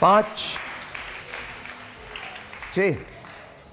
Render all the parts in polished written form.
5 6.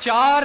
4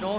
9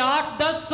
8-10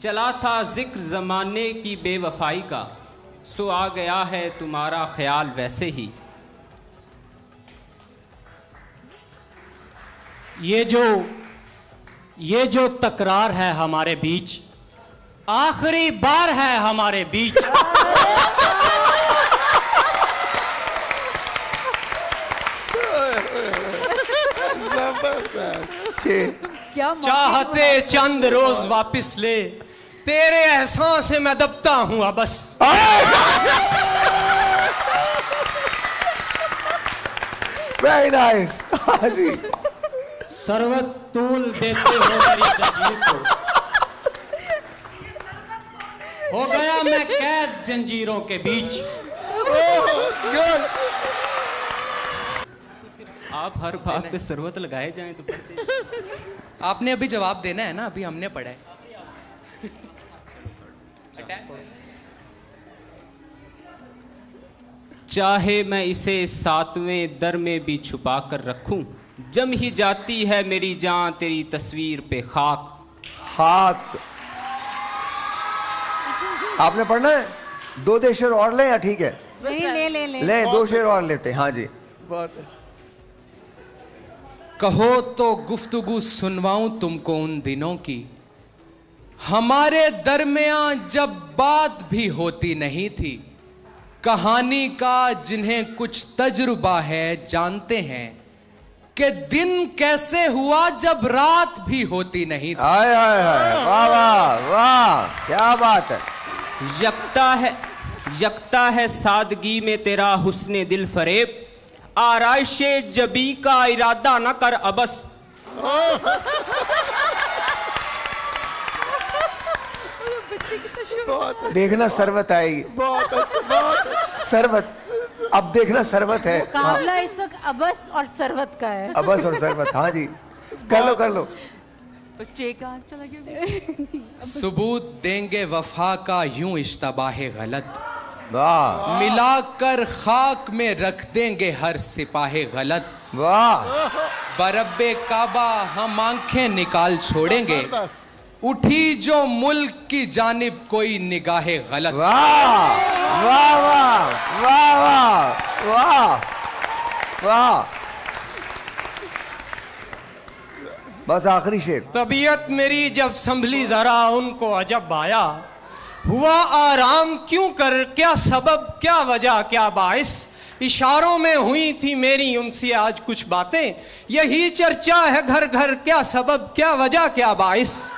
चला था जिक्र जमाने की बेवफाई का, सो आ गया है तुम्हारा ख्याल वैसे ही। ये जो तकरार है हमारे बीच, आखिरी बार है हमारे बीच। छः चाहते चंद रोज वापस ले, तेरे एहसान से मैं दबता हूं अब बस। Very nice. हाँ जी, सरवत तूल देते हो मेरी जंजीर को, हो गया मैं कैद जंजीरों के बीच। आप हर बात पे शरबत लगाए जाएं तो पड़ते। आपने अभी जवाब देना है ना, अभी हमने पढ़ा है। चाहे मैं इसे सातवें दर में भी छुपा कर रखूं, जम ही जाती है मेरी जान तेरी तस्वीर पे खाक। हाथ आपने पढ़ना है? दो दे शेर और ले या ठीक है? नहीं, ले ले, दो शेर और लेते हैं। हाँ जी, बहुत अच्छा। कहो तो गुफ्तगू सुनवाऊं तुमको उन दिनों की, हमारे दरमियां जब बात भी होती नहीं थी। कहानी का जिन्हें कुछ तजुर्बा है जानते हैं कि दिन कैसे हुआ जब रात भी होती नहीं थी। हाय हाय हाय, वाह वाह वाह, क्या बात है। यकता है सादगी में तेरा हुस्ने दिल फरेब, आराइशे जबी का इरादा न कर अबस। देखना सरबत आएगी। बहुत अच्छा, बहुत अच्छा। सरबत, अब देखना सरबत है। हाँ, मुकाबला इस वक्त अबस और सरवत का है। अबस और सरबत। हाँ जी, कर लो कर लो। बच्चे कहाँ चला गया? सबूत देंगे वफा का यूं इश्तबाह गलत, वाह मिलाकर खाक में रख देंगे हर सिपाही गलत। वाह, बरब्बे काबा हम आंखें निकाल छोड़ेंगे, जबरदस्त। उठी जो मुल्क की जानिब कोई निगाहे गलत। वाह वाह वाह वाह वाह वाह वाह। बस आखिरी शेर। तबीयत मेरी जब संभली जरा उनको अजब आया, हुआ आराम क्यों कर, क्या सबब क्या वजह क्या बाइस। इशारों में हुई थी मेरी उनसे आज कुछ बातें, यही चर्चा है घर घर, क्या सबब क्या वजह क्या बाइस।